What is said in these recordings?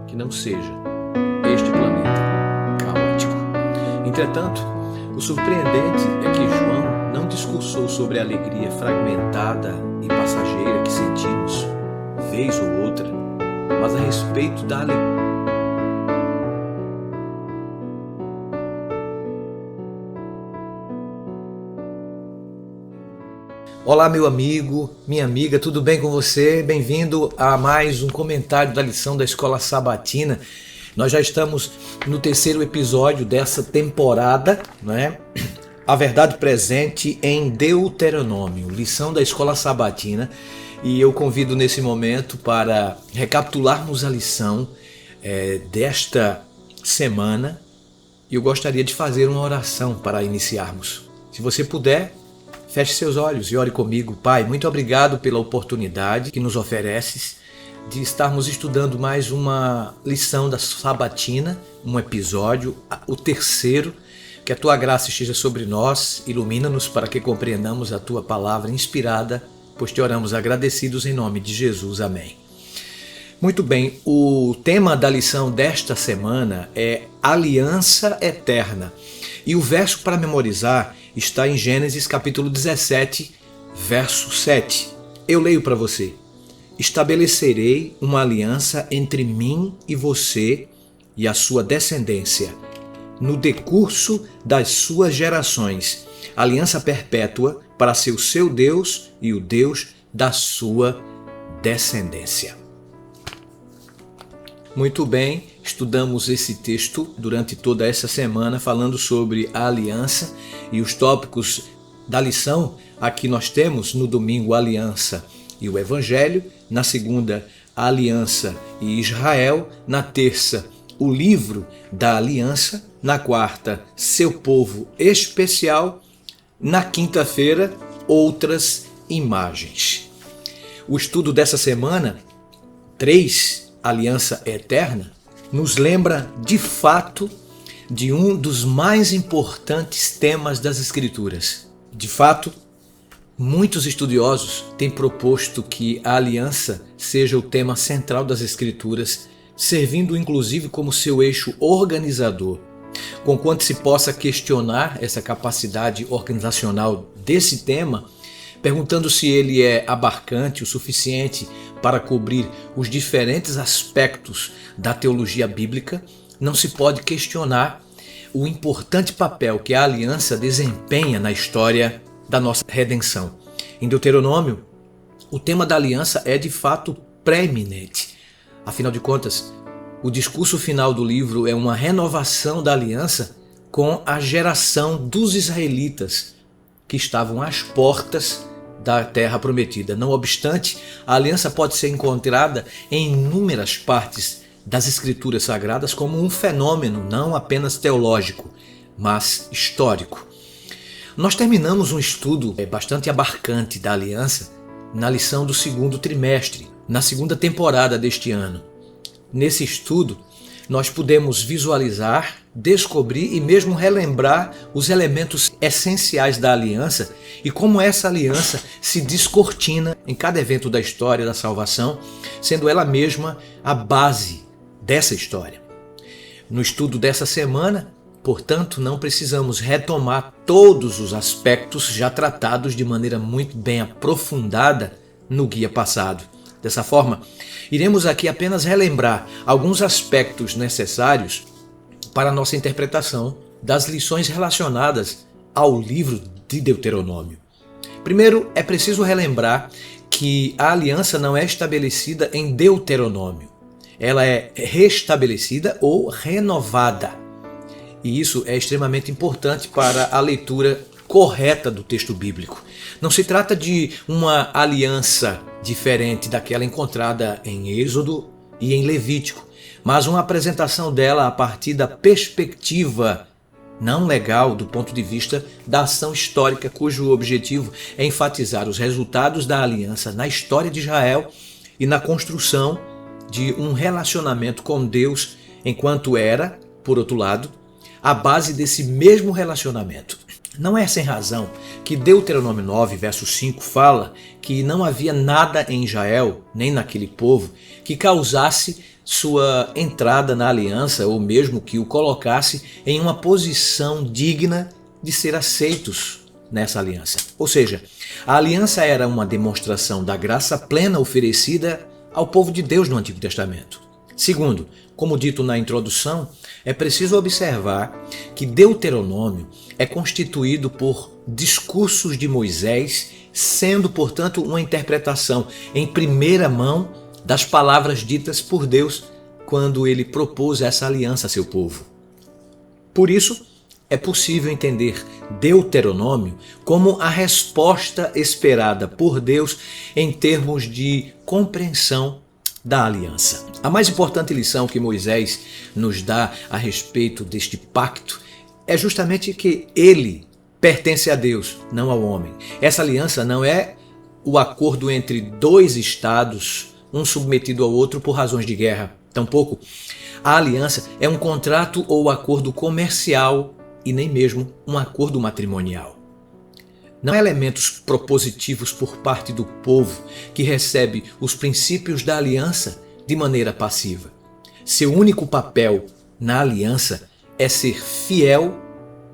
que não seja este planeta caótico. Entretanto, o surpreendente é que João não discursou sobre a alegria fragmentada e passageira que sentimos, vez ou outra, mas a respeito da alegria. Olá, meu amigo, minha amiga, tudo bem com você? Bem-vindo a mais um comentário da lição da Escola Sabatina. Nós já estamos no terceiro episódio dessa temporada, né? A verdade presente em Deuteronômio, lição da Escola Sabatina. E eu convido nesse momento para recapitularmos a lição desta semana. E eu gostaria de fazer uma oração para iniciarmos. Se você puder, feche seus olhos e ore comigo. Pai, muito obrigado pela oportunidade que nos ofereces de estarmos estudando mais uma lição da Sabatina, um episódio, o terceiro. Que a Tua graça esteja sobre nós, ilumina-nos para que compreendamos a Tua palavra inspirada, pois te oramos agradecidos em nome de Jesus. Amém. Muito bem, o tema da lição desta semana é Aliança Eterna. E o verso para memorizar está em Gênesis capítulo 17, verso 7. Eu leio para você. Estabelecerei uma aliança entre mim e você e a sua descendência, no decurso das suas gerações, aliança perpétua para ser o seu Deus e o Deus da sua descendência. Muito bem, estudamos esse texto durante toda essa semana falando sobre a aliança e os tópicos da lição. Aqui nós temos no domingo a aliança e o evangelho, na segunda a aliança e Israel, na terça o livro da aliança, na quarta seu povo especial, na quinta-feira outras imagens. O estudo dessa semana, 3, Aliança Eterna, nos lembra de fato de um dos mais importantes temas das Escrituras. De fato, muitos estudiosos têm proposto que a aliança seja o tema central das Escrituras, servindo inclusive como seu eixo organizador. Conquanto se possa questionar essa capacidade organizacional desse tema, perguntando se ele é abarcante o suficiente para cobrir os diferentes aspectos da teologia bíblica, não se pode questionar o importante papel que a aliança desempenha na história da nossa redenção. Em Deuteronômio, o tema da aliança é de fato preeminente. Afinal de contas, o discurso final do livro é uma renovação da aliança com a geração dos israelitas que estavam às portas da terra prometida. Não obstante, a aliança pode ser encontrada em inúmeras partes das Escrituras Sagradas como um fenômeno não apenas teológico, mas histórico. Nós terminamos um estudo bastante abarcante da aliança na lição do segundo trimestre, na segunda temporada deste ano. Nesse estudo, nós pudemos visualizar, descobrir e mesmo relembrar os elementos essenciais da aliança e como essa aliança se descortina em cada evento da história da salvação, sendo ela mesma a base dessa história. No estudo dessa semana, portanto, não precisamos retomar todos os aspectos já tratados de maneira muito bem aprofundada no guia passado. Dessa forma, iremos aqui apenas relembrar alguns aspectos necessários para a nossa interpretação das lições relacionadas ao livro de Deuteronômio. Primeiro, é preciso relembrar que a aliança não é estabelecida em Deuteronômio. Ela é restabelecida ou renovada. E isso é extremamente importante para a leitura correta do texto bíblico. Não se trata de uma aliança diferente daquela encontrada em Êxodo e em Levítico, mas uma apresentação dela a partir da perspectiva não legal do ponto de vista da ação histórica, cujo objetivo é enfatizar os resultados da aliança na história de Israel e na construção de um relacionamento com Deus, enquanto era, por outro lado, a base desse mesmo relacionamento. Não é sem razão que Deuteronômio 9, verso 5 fala que não havia nada em Israel, nem naquele povo, que causasse sua entrada na aliança, ou mesmo que o colocasse em uma posição digna de ser aceitos nessa aliança. Ou seja, a aliança era uma demonstração da graça plena oferecida ao povo de Deus no Antigo Testamento. Segundo, como dito na introdução, é preciso observar que Deuteronômio é constituído por discursos de Moisés, sendo, portanto, uma interpretação em primeira mão das palavras ditas por Deus quando ele propôs essa aliança a seu povo. Por isso, é possível entender Deuteronômio como a resposta esperada por Deus em termos de compreensão da aliança. A mais importante lição que Moisés nos dá a respeito deste pacto é justamente que ele pertence a Deus, não ao homem. Essa aliança não é o acordo entre dois estados, um submetido ao outro por razões de guerra. Tampouco. A aliança é um contrato ou acordo comercial e nem mesmo um acordo matrimonial. Não há elementos propositivos por parte do povo que recebe os princípios da aliança de maneira passiva. Seu único papel na aliança é ser fiel,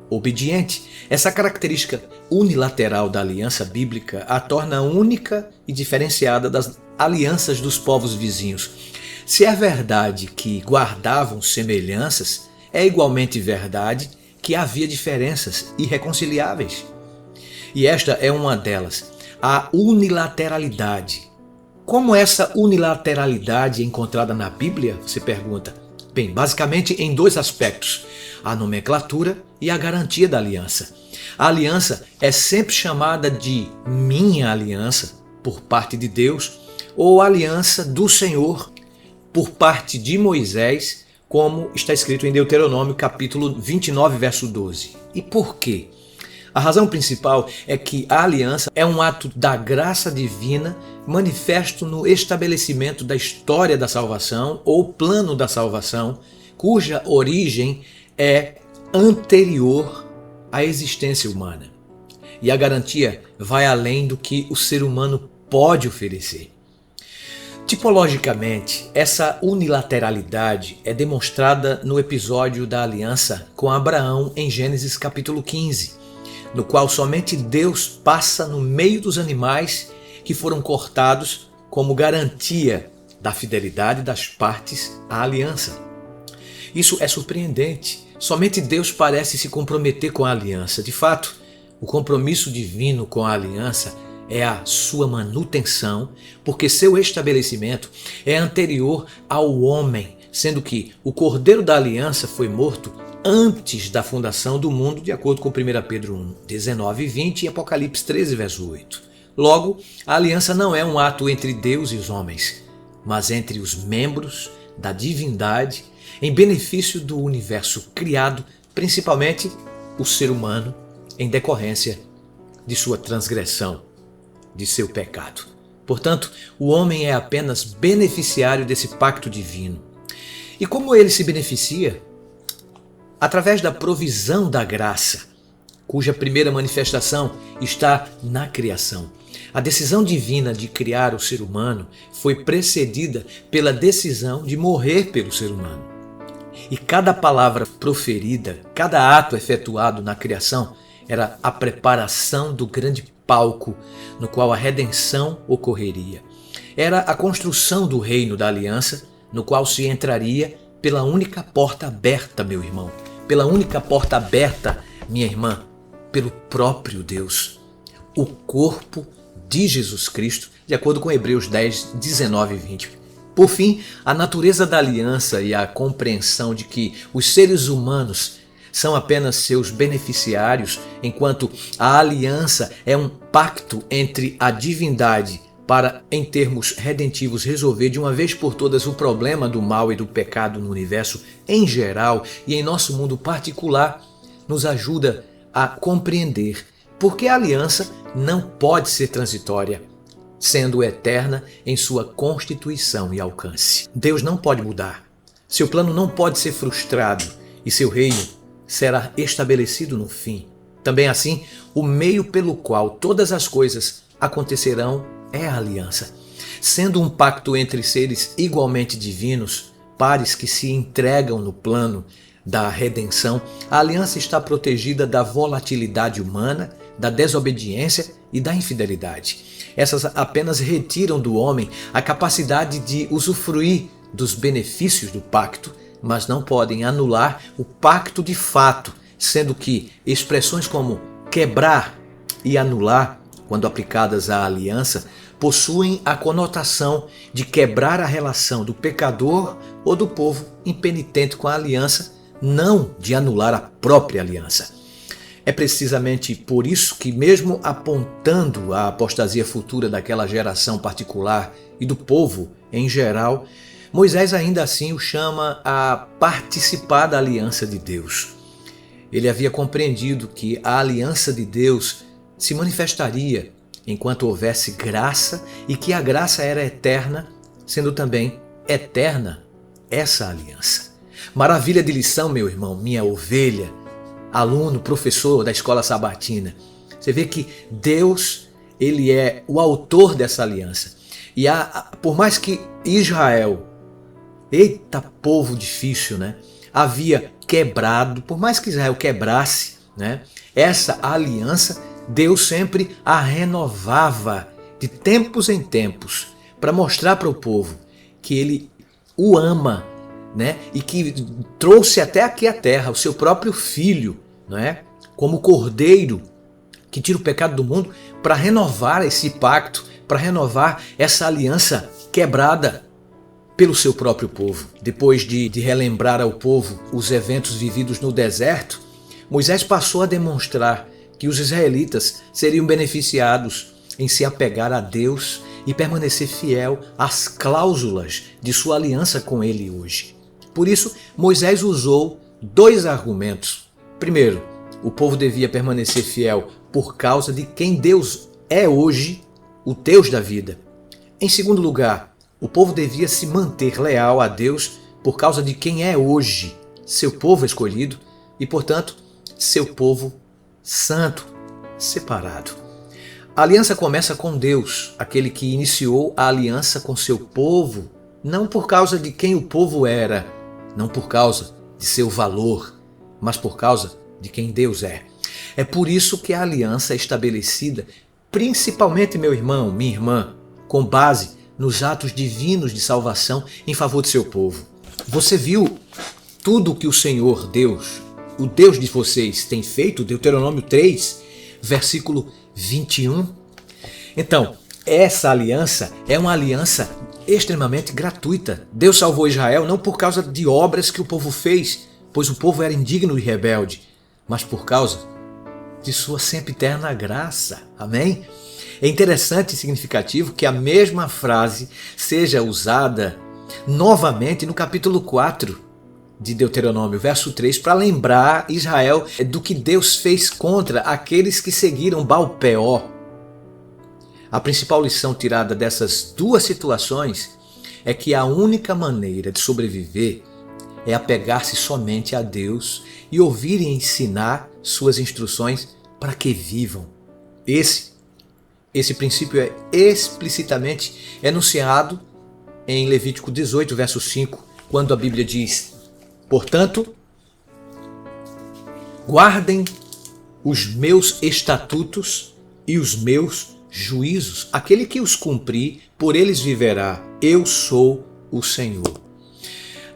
obediente. Essa característica unilateral da aliança bíblica a torna única e diferenciada das alianças dos povos vizinhos. Se é verdade que guardavam semelhanças, é igualmente verdade que havia diferenças irreconciliáveis. E esta é uma delas, a unilateralidade. Como essa unilateralidade é encontrada na Bíblia? Você pergunta. Bem, basicamente em dois aspectos, a nomenclatura e a garantia da aliança. A aliança é sempre chamada de minha aliança, por parte de Deus, ou aliança do Senhor, por parte de Moisés, como está escrito em Deuteronômio capítulo 29, verso 12. E por quê? A razão principal é que a aliança é um ato da graça divina manifesto no estabelecimento da história da salvação ou plano da salvação, cuja origem é anterior à existência humana. E a garantia vai além do que o ser humano pode oferecer. Tipologicamente, essa unilateralidade é demonstrada no episódio da aliança com Abraão em Gênesis capítulo 15, no qual somente Deus passa no meio dos animais que foram cortados como garantia da fidelidade das partes à aliança. Isso é surpreendente. Somente Deus parece se comprometer com a aliança. De fato, o compromisso divino com a aliança é a sua manutenção, porque seu estabelecimento é anterior ao homem, sendo que o Cordeiro da Aliança foi morto antes da fundação do mundo, de acordo com 1 Pedro 1, 19 e 20 e Apocalipse 13, verso 8. Logo, a aliança não é um ato entre Deus e os homens, mas entre os membros da divindade em benefício do universo criado, principalmente o ser humano, em decorrência de sua transgressão, de seu pecado. Portanto, o homem é apenas beneficiário desse pacto divino. E como ele se beneficia? Através da provisão da graça, cuja primeira manifestação está na criação. A decisão divina de criar o ser humano foi precedida pela decisão de morrer pelo ser humano. E cada palavra proferida, cada ato efetuado na criação era a preparação do grande palco no qual a redenção ocorreria. Era a construção do reino da aliança, no qual se entraria pela única porta aberta, meu irmão, pela única porta aberta, minha irmã, pelo próprio Deus, o corpo de Jesus Cristo, de acordo com Hebreus 10, 19 e 20. Por fim, a natureza da aliança e a compreensão de que os seres humanos são apenas seus beneficiários, enquanto a aliança é um pacto entre a divindade para, em termos redentivos, resolver de uma vez por todas o problema do mal e do pecado no universo em geral e em nosso mundo particular, nos ajuda a compreender por que a aliança não pode ser transitória, sendo eterna em sua constituição e alcance. Deus não pode mudar, seu plano não pode ser frustrado e seu reino será estabelecido no fim. Também assim, o meio pelo qual todas as coisas acontecerão é a aliança. Sendo um pacto entre seres igualmente divinos, pares que se entregam no plano da redenção, a aliança está protegida da volatilidade humana, da desobediência e da infidelidade. Essas apenas retiram do homem a capacidade de usufruir dos benefícios do pacto, mas não podem anular o pacto de fato, sendo que expressões como quebrar e anular, quando aplicadas à aliança, possuem a conotação de quebrar a relação do pecador ou do povo impenitente com a aliança, não de anular a própria aliança. É precisamente por isso que, mesmo apontando a apostasia futura daquela geração particular e do povo em geral, Moisés ainda assim o chama a participar da aliança de Deus. Ele havia compreendido que a aliança de Deus se manifestaria enquanto houvesse graça e que a graça era eterna, sendo também eterna essa aliança. Maravilha de lição, meu irmão, minha ovelha, aluno, professor da escola sabatina. Você vê que Deus, ele é o autor dessa aliança. E por mais que Israel, eita povo difícil, né, havia quebrado, por mais que Israel quebrasse, né, essa aliança, Deus sempre a renovava de tempos em tempos para mostrar para o povo que ele o ama, né? E que trouxe até aqui à terra o seu próprio filho, né? Como cordeiro que tira o pecado do mundo, para renovar esse pacto, para renovar essa aliança quebrada pelo seu próprio povo. Depois de relembrar ao povo os eventos vividos no deserto, Moisés passou a demonstrar que os israelitas seriam beneficiados em se apegar a Deus e permanecer fiel às cláusulas de sua aliança com ele hoje. Por isso, Moisés usou dois argumentos. Primeiro, o povo devia permanecer fiel por causa de quem Deus é hoje, o Deus da vida. Em segundo lugar, o povo devia se manter leal a Deus por causa de quem é hoje seu povo escolhido e, portanto, seu povo santo, separado. A aliança começa com Deus, aquele que iniciou a aliança com seu povo, não por causa de quem o povo era, não por causa de seu valor, mas por causa de quem Deus é. É por isso que a aliança é estabelecida, principalmente, meu irmão, minha irmã, com base nos atos divinos de salvação em favor de seu povo. Você viu tudo o que o Senhor Deus, o Deus de vocês, tem feito? Deuteronômio 3, versículo 21. Então, essa aliança é uma aliança extremamente gratuita. Deus salvou Israel não por causa de obras que o povo fez, pois o povo era indigno e rebelde, mas por causa de sua sempiterna graça. Amém? É interessante e significativo que a mesma frase seja usada novamente no capítulo 4 de Deuteronômio, verso 3, para lembrar Israel do que Deus fez contra aqueles que seguiram Baal-peor. A principal lição tirada dessas duas situações é que a única maneira de sobreviver é apegar-se somente a Deus e ouvir e ensinar suas instruções para que vivam. Esse princípio é explicitamente enunciado em Levítico 18, verso 5, quando a Bíblia diz: portanto, guardem os meus estatutos e os meus juízos. Aquele que os cumprir, por eles viverá. Eu sou o Senhor.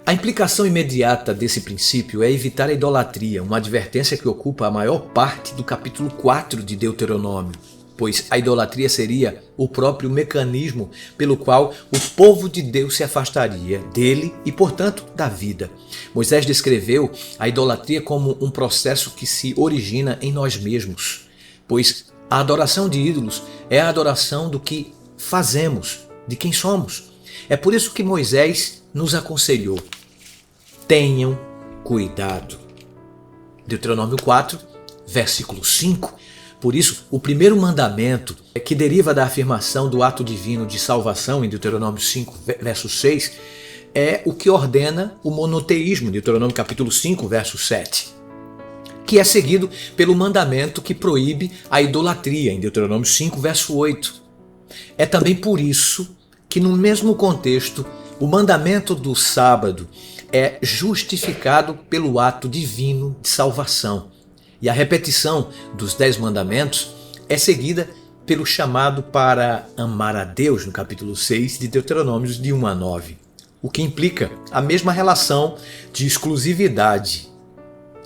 A implicação imediata desse princípio é evitar a idolatria, uma advertência que ocupa a maior parte do capítulo 4 de Deuteronômio, pois a idolatria seria o próprio mecanismo pelo qual o povo de Deus se afastaria dele e, portanto, da vida. Moisés descreveu a idolatria como um processo que se origina em nós mesmos, pois a adoração de ídolos é a adoração do que fazemos, de quem somos. É por isso que Moisés nos aconselhou: tenham cuidado. Deuteronômio 4, versículo 5. Por isso, o primeiro mandamento, que deriva da afirmação do ato divino de salvação em Deuteronômio 5, verso 6, é o que ordena o monoteísmo, em Deuteronômio capítulo 5, verso 7, que é seguido pelo mandamento que proíbe a idolatria, em Deuteronômio 5, verso 8. É também por isso que, no mesmo contexto, O mandamento do sábado é justificado pelo ato divino de salvação. E a repetição dos 10 mandamentos é seguida pelo chamado para amar a Deus, no capítulo 6 de Deuteronômios, de 1 a 9. O que implica a mesma relação de exclusividade.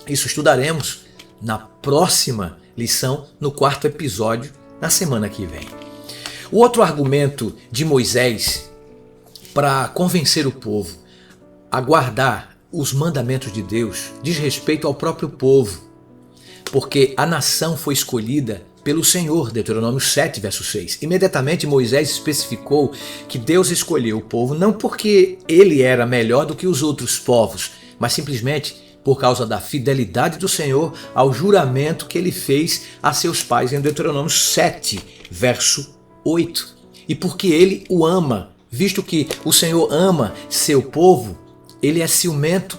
Isso estudaremos na próxima lição, no 4º episódio, na semana que vem. O outro argumento de Moisés para convencer o povo a guardar os mandamentos de Deus diz respeito ao próprio povo, porque a nação foi escolhida pelo Senhor, Deuteronômio 7, verso 6. Imediatamente Moisés especificou que Deus escolheu o povo não porque ele era melhor do que os outros povos, mas simplesmente por causa da fidelidade do Senhor ao juramento que ele fez a seus pais em Deuteronômio 7, verso 8. E porque ele o ama, visto que o Senhor ama seu povo, ele é ciumento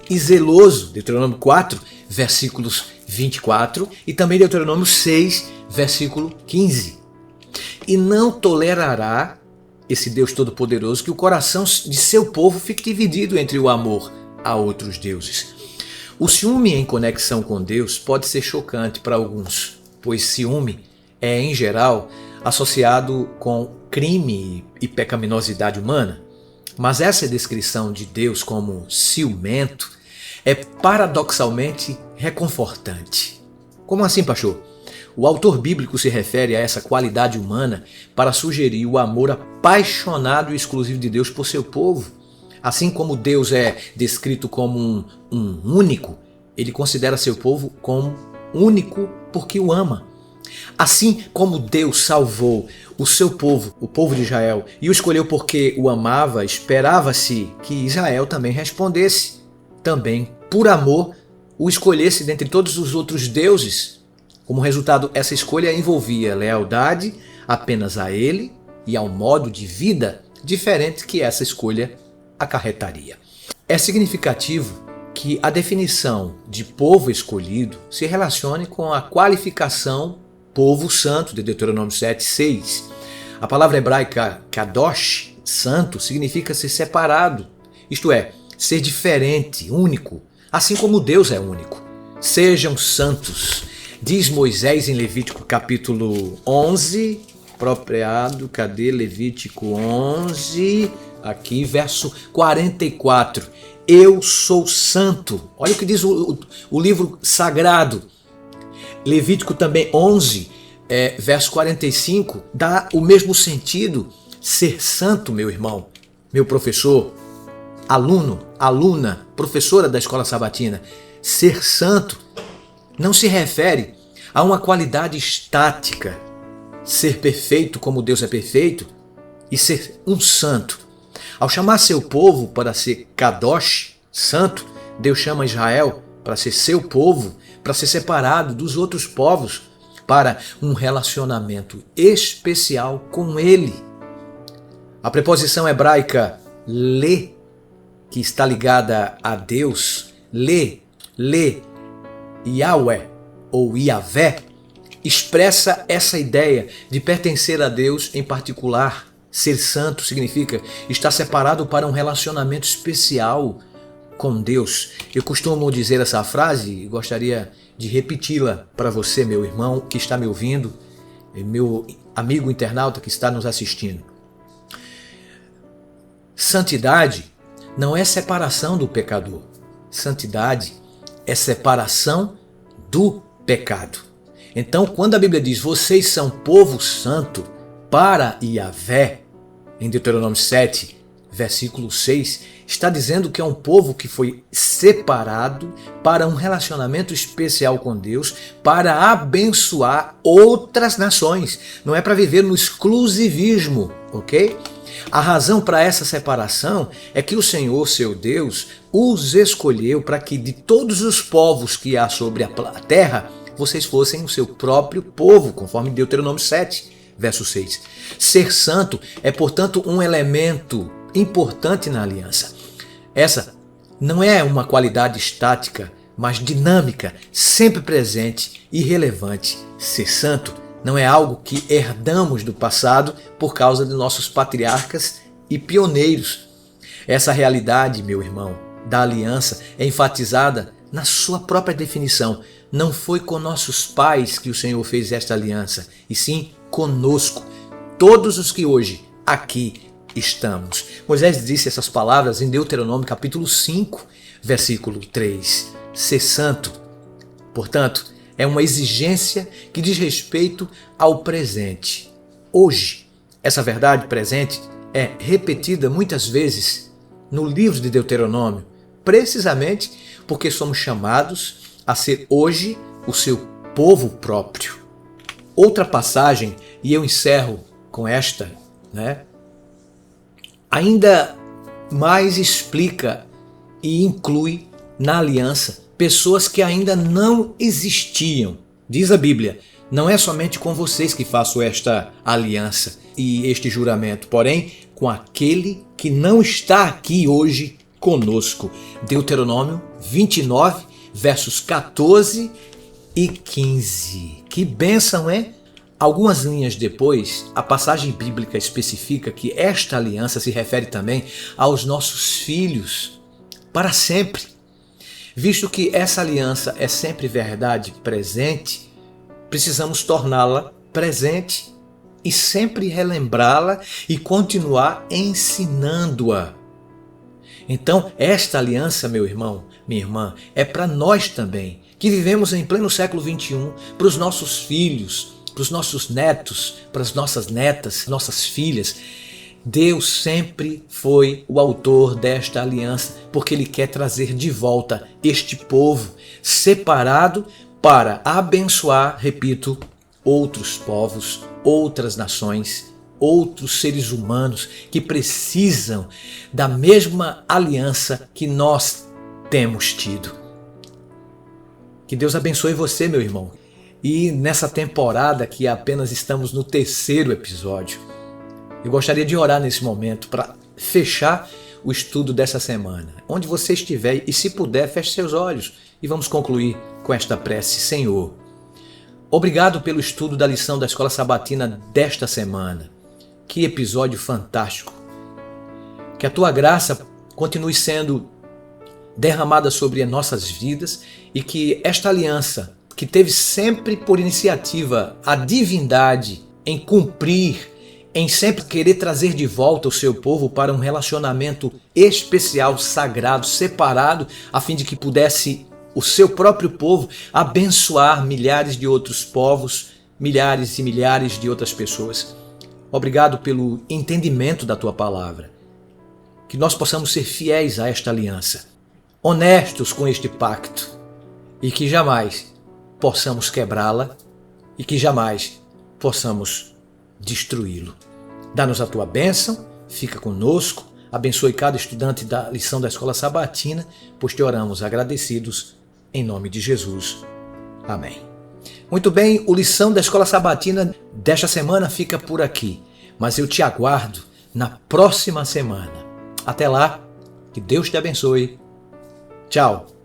e zeloso, Deuteronômio 4, versículos 24, e também Deuteronômio 6, versículo 15. E não tolerará, esse Deus Todo-Poderoso, que o coração de seu povo fique dividido entre o amor a outros deuses. O ciúme em conexão com Deus pode ser chocante para alguns, pois ciúme é, em geral, associado com crime e pecaminosidade humana. Mas essa descrição de Deus como ciumento é paradoxalmente reconfortante. Como assim, pastor? O autor bíblico se refere a essa qualidade humana para sugerir o amor apaixonado e exclusivo de Deus por seu povo. Assim como Deus é descrito como um único, ele considera seu povo como único porque o ama. Assim como Deus salvou o seu povo, o povo de Israel, e o escolheu porque o amava, esperava-se que Israel também respondesse. Também, por amor, o escolhesse dentre todos os outros deuses. Como resultado, essa escolha envolvia lealdade apenas a ele e ao modo de vida diferente que essa escolha acarretaria. É significativo que a definição de povo escolhido se relacione com a qualificação povo santo de Deuteronômio 7, 6. A palavra hebraica kadosh, santo, significa ser separado, isto é, ser diferente, único, assim como Deus é único. Sejam santos, diz Moisés em Levítico capítulo 11, apropriado, cadê Levítico 11? Aqui, verso 44. Eu sou santo. Olha o que diz o livro sagrado. Levítico também 11, verso 45, dá o mesmo sentido. Ser santo, meu irmão, meu professor, aluno, aluna, professora da escola sabatina. Ser santo não se refere a uma qualidade estática. Ser perfeito como Deus é perfeito e ser um santo. Ao chamar seu povo para ser kadosh, santo, Deus chama Israel para ser seu povo, para ser separado dos outros povos, para um relacionamento especial com ele. A preposição hebraica le, que está ligada a Deus, le, Yahweh ou Yahvé, expressa essa ideia de pertencer a Deus em particular. Ser santo significa estar separado para um relacionamento especial com Deus. Eu costumo dizer essa frase e gostaria de repeti-la para você, meu irmão que está me ouvindo, e meu amigo internauta que está nos assistindo. Santidade não é separação do pecador. Santidade é separação do pecado. Então, quando a Bíblia diz, vocês são povo santo para Yahvé, em Deuteronômio 7, versículo 6, está dizendo que é um povo que foi separado para um relacionamento especial com Deus, para abençoar outras nações. Não é para viver no exclusivismo, ok? A razão para essa separação é que o Senhor, seu Deus, os escolheu para que de todos os povos que há sobre a terra, vocês fossem o seu próprio povo, conforme Deuteronômio 7, verso 6. Ser santo é, portanto, um elemento importante na aliança. Essa não é uma qualidade estática, mas dinâmica, sempre presente e relevante. Ser santo não é algo que herdamos do passado por causa de nossos patriarcas e pioneiros. Essa realidade, meu irmão, da aliança é enfatizada na sua própria definição. Não foi com nossos pais que o Senhor fez esta aliança, e sim conosco, todos os que hoje aqui estamos. Moisés disse essas palavras em Deuteronômio capítulo 5, versículo 3. Ser santo, portanto, é uma exigência que diz respeito ao presente. Hoje, essa verdade presente é repetida muitas vezes no livro de Deuteronômio, precisamente porque somos chamados a ser hoje o seu povo próprio. Outra passagem, e eu encerro com esta, ainda mais explica e inclui na aliança pessoas que ainda não existiam. Diz a Bíblia, não é somente com vocês que faço esta aliança e este juramento, porém com aquele que não está aqui hoje conosco. Deuteronômio 29, versos 14 e 15. Que bênção, é? Algumas linhas depois, a passagem bíblica especifica que esta aliança se refere também aos nossos filhos, para sempre. Visto que essa aliança é sempre verdade presente, precisamos torná-la presente e sempre relembrá-la e continuar ensinando-a. Então, esta aliança, meu irmão, minha irmã, é para nós também, que vivemos em pleno século XXI, para os nossos filhos, para os nossos netos, para as nossas netas, nossas filhas. Deus sempre foi o autor desta aliança, porque Ele quer trazer de volta este povo separado para abençoar, repito, outros povos, outras nações, outros seres humanos que precisam da mesma aliança que nós temos tido. Que Deus abençoe você, meu irmão. E nessa temporada que apenas estamos no 3º episódio, eu gostaria de orar nesse momento para fechar o estudo dessa semana. Onde você estiver e se puder, feche seus olhos e vamos concluir com esta prece. Senhor, obrigado pelo estudo da lição da Escola Sabatina desta semana. Que episódio fantástico! Que a Tua graça continue sendo derramada sobre as nossas vidas e que esta aliança, que teve sempre por iniciativa a divindade em cumprir, em sempre querer trazer de volta o seu povo para um relacionamento especial, sagrado, separado, a fim de que pudesse o seu próprio povo abençoar milhares de outros povos, milhares e milhares de outras pessoas. Obrigado pelo entendimento da Tua palavra. Que nós possamos ser fiéis a esta aliança, honestos com este pacto e que jamais possamos quebrá-la e que jamais possamos destruí-lo. Dá-nos a Tua bênção, fica conosco, abençoe cada estudante da lição da Escola Sabatina, pois Te oramos agradecidos em nome de Jesus. Amém. Muito bem, o lição da Escola Sabatina desta semana fica por aqui, mas eu te aguardo na próxima semana. Até lá, que Deus te abençoe. Tchau.